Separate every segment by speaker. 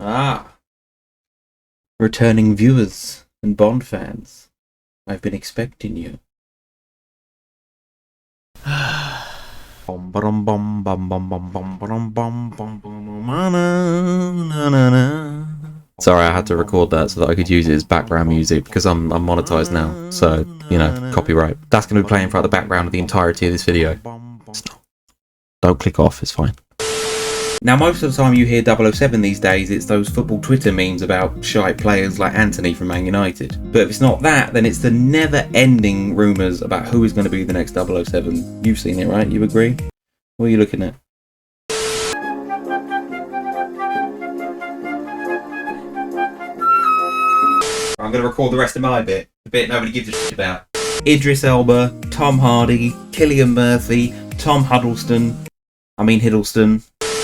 Speaker 1: Ah, returning viewers and Bond fans. I've been expecting you. Sorry, I had to record that so that I could use it as background music because I'm monetized now. So, you know, copyright. That's going to be playing throughout the background of the entirety of this video. Don't click off, it's fine. Now, most of the time you hear 007 these days, it's those football Twitter memes about shite players like Anthony from Man United. But if it's not that, then it's the never-ending rumours about who is going to be the next 007. You've seen it, right? You agree? What are you looking at? I'm going to record the rest of my bit. The bit nobody gives a shit about. Idris Elba, Tom Hardy, Cillian Murphy, Tom Hiddleston.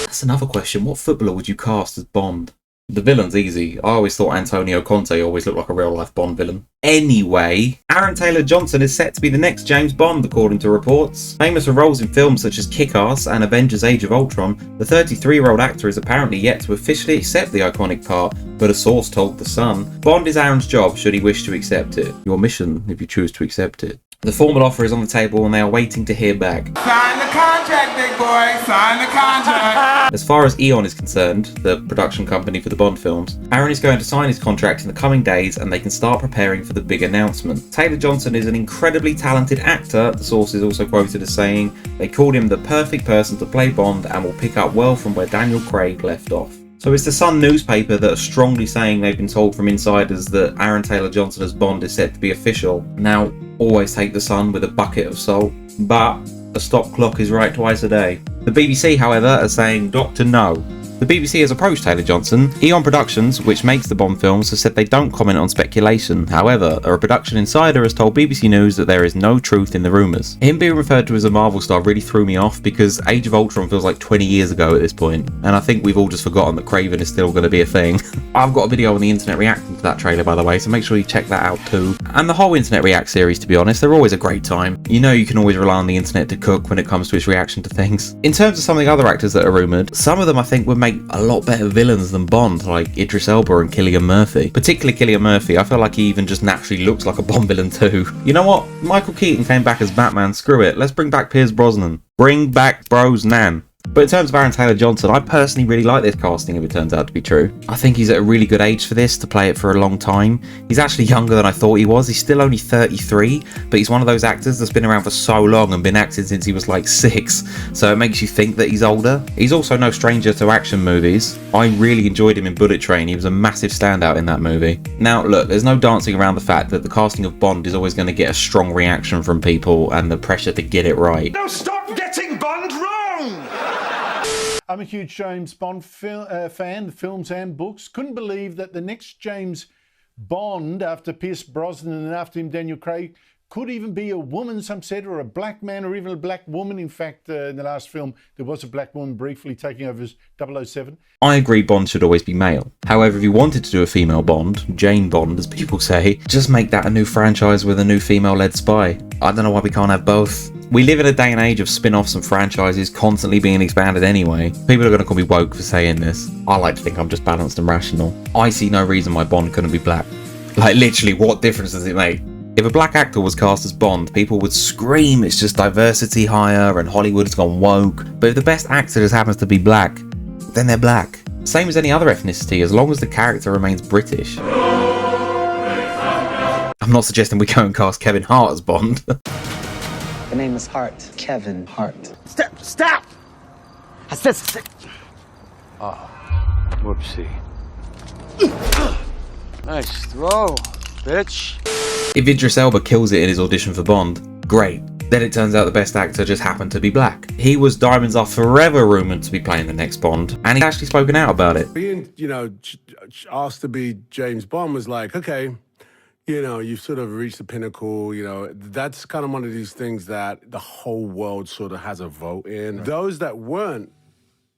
Speaker 1: That's another question. What footballer would you cast as Bond? The villain's easy. I always thought Antonio Conte always looked like a real-life Bond villain. Anyway, Aaron Taylor-Johnson is set to be the next James Bond, according to reports. Famous for roles in films such as Kick-Ass and Avengers Age of Ultron, the 33-year-old actor is apparently yet to officially accept the iconic part, but a source told The Sun, Bond is Aaron's job should he wish to accept it. Your mission if you choose to accept it. The formal offer is on the table and they are waiting to hear back.
Speaker 2: Sign the contract, big boy. Sign the contract.
Speaker 1: As far as Eon is concerned, the production company for the Bond films, Aaron is going to sign his contract in the coming days and they can start preparing for the big announcement. Taylor-Johnson is an incredibly talented actor, the source is also quoted as saying, they called him the perfect person to play Bond and will pick up well from where Daniel Craig left off. So it's the Sun newspaper that are strongly saying they've been told from insiders that Aaron Taylor-Johnson as Bond is set to be official. Now, always take the Sun with a bucket of salt, but a stop clock is right twice a day. The BBC, however, are saying Dr. No. The BBC has approached Taylor-Johnson. Eon Productions, which makes the Bond films, has said they don't comment on speculation. However, a production insider has told BBC News that there is no truth in the rumours. Him being referred to as a Marvel star really threw me off because Age of Ultron feels like 20 years ago at this point, and I think we've all just forgotten that Kraven is still going to be a thing. I've got a video on the internet reacting to that trailer, by the way, so make sure you check that out too. And the whole Internet React series, to be honest, they're always a great time. You know you can always rely on the internet to cook when it comes to its reaction to things. In terms of some of the other actors that are rumoured, some of them I think would make a lot better villains than Bond, like Idris Elba and Cillian Murphy. Particularly Cillian Murphy, I feel like he even just naturally looks like a Bond villain too. You know what? Michael Keaton came back as Batman, screw it, let's bring back Pierce Brosnan. Bring back Brosnan. But in terms of Aaron Taylor-Johnson, I personally really like this casting if it turns out to be true. I think he's at a really good age for this, to play it for a long time. He's actually younger than I thought he was. He's still only 33, but he's one of those actors that's been around for so long and been acting since he was like 6, so it makes you think that he's older. He's also no stranger to action movies. I really enjoyed him in Bullet Train. He was a massive standout in that movie. Now look, there's no dancing around the fact that the casting of Bond is always going to get a strong reaction from people and the pressure to get it right.
Speaker 2: No, stop getting Bond wrong!
Speaker 3: I'm a huge James Bond fan, films and books. Couldn't believe that the next James Bond, after Pierce Brosnan and after him Daniel Craig, could even be a woman, some said, or a black man, or even a black woman. In fact, in the last film, there was a black woman briefly taking over as 007.
Speaker 1: I agree Bond should always be male. However, if you wanted to do a female Bond, Jane Bond as people say, just make that a new franchise with a new female-led spy. I don't know why we can't have both. We live in a day and age of spin-offs and franchises constantly being expanded anyway. People are going to call me woke for saying this. I like to think I'm just balanced and rational. I see no reason why Bond couldn't be black. Like literally, what difference does it make? If a black actor was cast as Bond, people would scream it's just diversity higher and Hollywood's gone woke. But if the best actor just happens to be black, then they're black. Same as any other ethnicity, as long as the character remains British. I'm not suggesting we go and cast Kevin Hart as Bond.
Speaker 4: The name is Hart. Kevin Hart.
Speaker 2: Stop! I said stop.
Speaker 5: Oh, whoopsie. Nice throw, bitch.
Speaker 1: If Idris Elba kills it in his audition for Bond, great. Then it turns out the best actor just happened to be black. He was Diamonds Are Forever rumoured to be playing the next Bond, and he's actually spoken out about it.
Speaker 6: Being, asked to be James Bond was like, okay, you've sort of reached the pinnacle, that's kind of one of these things that the whole world sort of has a vote in. Right. Those that weren't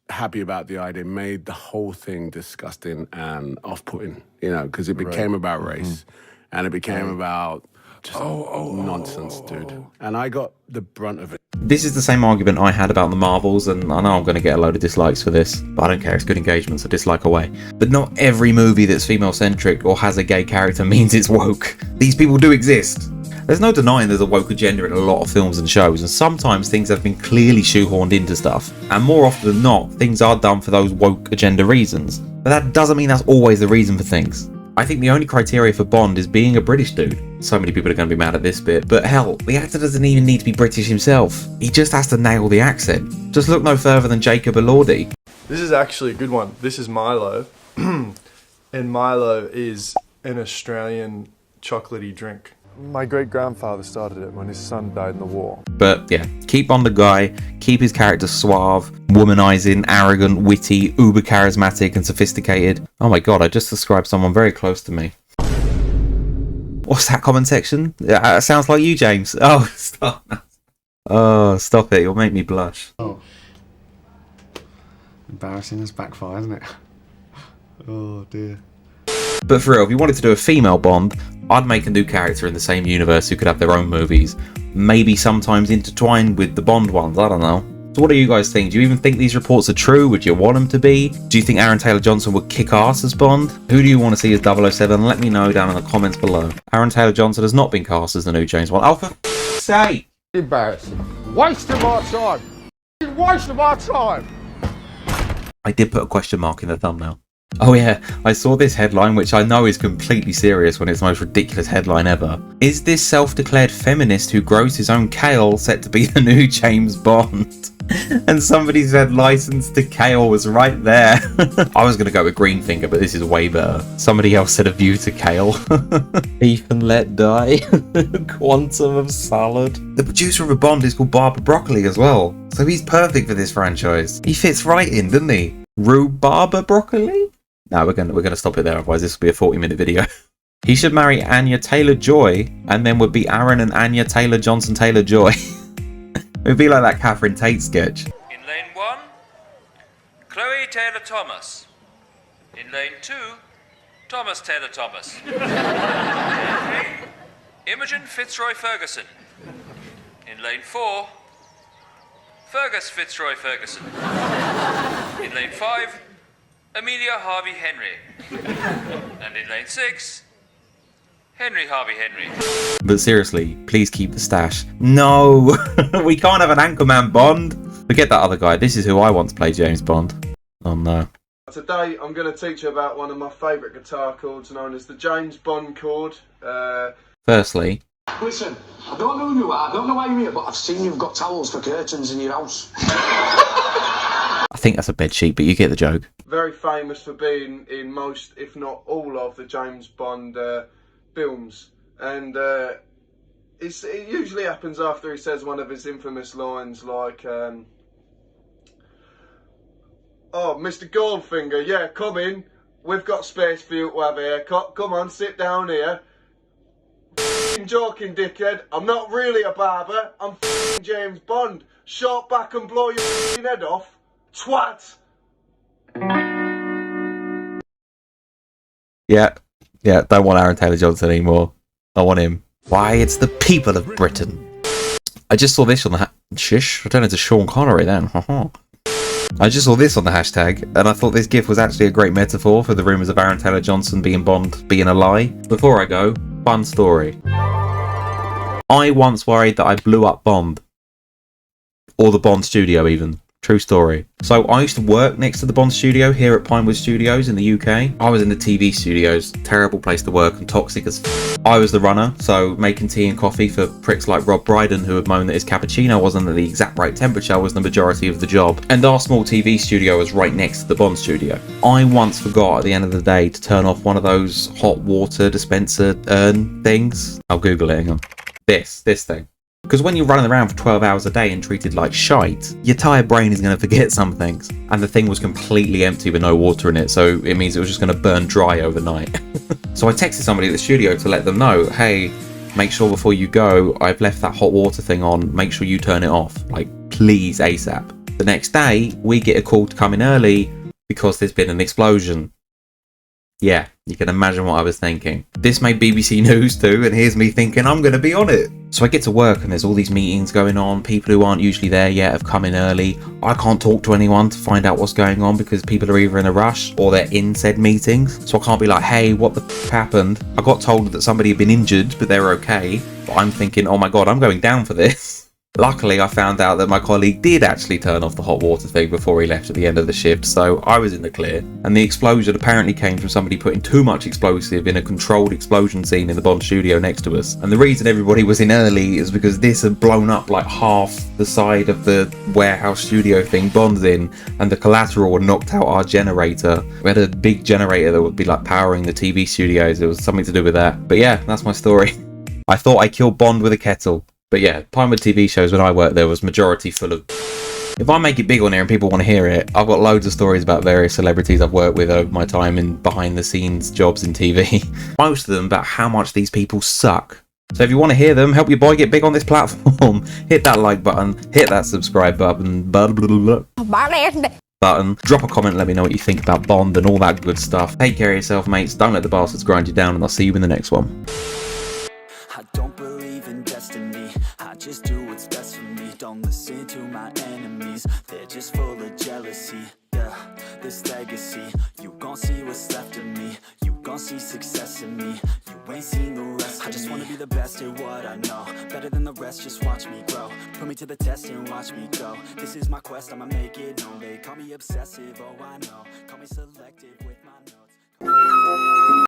Speaker 6: happy about the idea made the whole thing disgusting and off-putting, because it became about race and it became about just nonsense, dude. And I got the brunt of it.
Speaker 1: This is the same argument I had about the Marvels, and I know I'm going to get a load of dislikes for this, but I don't care, it's good engagement, so dislike away. But not every movie that's female-centric or has a gay character means it's woke. These people do exist. There's no denying there's a woke agenda in a lot of films and shows, and sometimes things have been clearly shoehorned into stuff. And more often than not, things are done for those woke agenda reasons. But that doesn't mean that's always the reason for things. I think the only criteria for Bond is being a British dude. So many people are going to be mad at this bit, but hell, the actor doesn't even need to be British himself. He just has to nail the accent. Just look no further than Jacob Elordi.
Speaker 7: This is actually a good one. This is Milo. And Milo is an Australian chocolatey drink. My great-grandfather started it when his son died in the war.
Speaker 1: But yeah, keep Bond a guy, keep his character suave, womanizing, arrogant, witty, uber charismatic and sophisticated. Oh my god, I just described someone very close to me. What's that comment section? Sounds like you, James. Oh, stop. Oh, stop it. You'll make me blush.
Speaker 8: Oh. Embarrassing as backfire, isn't it? Oh dear.
Speaker 1: But for real, if you wanted to do a female Bond, I'd make a new character in the same universe who could have their own movies. Maybe sometimes intertwined with the Bond ones, I don't know. So what do you guys think? Do you even think these reports are true? Would you want them to be? Do you think Aaron Taylor-Johnson would kick ass as Bond? Who do you want to see as 007? Let me know down in the comments below. Aaron Taylor-Johnson has not been cast as the new James Bond. Oh, for f***'s sake!
Speaker 5: Embarrassing. Waste of our time. Waste of our time.
Speaker 1: I did put a question mark in the thumbnail. Oh yeah, I saw this headline, which I know is completely serious when it's the most ridiculous headline ever. Is this self-declared feminist who grows his own kale set to be the new James Bond? And somebody said license to kale was right there. I was going to go with green finger, but this is way better. Somebody else said a view to kale. Beef and let die. Quantum of salad. The producer of a Bond is called Barbara Broccoli as well. So he's perfect for this franchise. He fits right in, doesn't he? Rhubarber broccoli? No, we're gonna stop it there, otherwise this will be a 40-minute video. He should marry Anya Taylor-Joy, and then would be Aaron and Anya Taylor-Johnson Taylor-Joy. It would be like that Catherine Tate sketch.
Speaker 9: In lane 1, Chloe Taylor-Thomas. In lane 2, Thomas Taylor-Thomas. In lane 3, Imogen Fitzroy-Ferguson. In lane 4, Fergus Fitzroy-Ferguson. In lane 5, Amelia Harvey Henry. And in lane 6, Henry Harvey Henry.
Speaker 1: But seriously, please keep the stash. No! We can't have an Anchorman Bond! Forget that other guy, this is who I want to play James Bond. Oh no.
Speaker 7: Today I'm going to teach you about one of my favourite guitar chords known as the James Bond chord.
Speaker 1: Firstly,
Speaker 10: listen, I don't know who you are, I don't know why you're here, but I've seen you've got towels for curtains in your house.
Speaker 1: I think that's a bedsheet, but you get the joke.
Speaker 7: Very famous for being in most, if not all, of the James Bond films. And it usually happens after he says one of his infamous lines like, oh, Mr. Goldfinger, yeah, come in. We've got space for you to have a haircut. Come on, sit down here. Joking, dickhead. I'm not really a barber. I'm James Bond. Short back and blow your head off. Twat! Yeah, don't want Aaron Taylor-Johnson anymore. I want him. Why, it's the people of Britain. I just saw this on the Shish, I turned into Sean Connery then. I just saw this on the hashtag, and I thought this gif was actually a great metaphor for the rumours of Aaron Taylor-Johnson being Bond being a lie. Before I go, fun story. I once worried that I blew up Bond. Or the Bond studio even. True story. So I used to work next to the Bond studio here at Pinewood Studios in the UK. I was in the TV studios. Terrible place to work and toxic as f***. I was the runner, so making tea and coffee for pricks like Rob Brydon who had moaned that his cappuccino wasn't at the exact right temperature was the majority of the job. And our small TV studio was right next to the Bond studio. I once forgot at the end of the day to turn off one of those hot water dispenser urn things. I'll Google it, hang on. This thing. Because when you're running around for 12 hours a day and treated like shite, your tired brain is going to forget some things. And the thing was completely empty with no water in it, so it means it was just going to burn dry overnight. So I texted somebody at the studio to let them know, hey, make sure before you go, I've left that hot water thing on, make sure you turn it off. Like, please, ASAP. The next day, we get a call to come in early because there's been an explosion. Yeah, you can imagine what I was thinking. This made BBC News too, and here's me thinking I'm going to be on it. So I get to work and there's all these meetings going on. People who aren't usually there yet have come in early. I can't talk to anyone to find out what's going on because people are either in a rush or they're in said meetings. So I can't be like, hey, what the f happened? I got told that somebody had been injured, but they're okay. But I'm thinking, oh my god, I'm going down for this. Luckily, I found out that my colleague did actually turn off the hot water thing before he left at the end of the shift, so I was in the clear. And the explosion apparently came from somebody putting too much explosive in a controlled explosion scene in the Bond studio next to us. And the reason everybody was in early is because this had blown up like half the side of the warehouse studio thing Bond's in, and the collateral had knocked out our generator. We had a big generator that would be like powering the TV studios. It was something to do with that. But yeah, that's my story. I thought I killed Bond with a kettle. But yeah, Pinewood TV shows when I worked there was majority full of... If I make it big on here and people want to hear it, I've got loads of stories about various celebrities I've worked with over my time in behind the scenes jobs in TV. Most of them about how much these people suck. So if you want to hear them, help your boy get big on this platform, hit that like button, hit that subscribe button, drop a comment, let me know what you think about Bond and all that good stuff. Take care of yourself, mates, don't let the bastards grind you down, and I'll see you in the next one.
Speaker 11: I don't believe in destiny, I just do what's best for me. Don't listen to my enemies, they're just full of jealousy. Yeah, this legacy, you gon' see what's left of me. You gon' see success in me, you ain't seen the rest of me. I just wanna be the best at what I know, better than the rest, just watch me grow. Put me to the test and watch me go. This is my quest, I'ma make it known. They call me obsessive, oh I know, call me selective with my notes.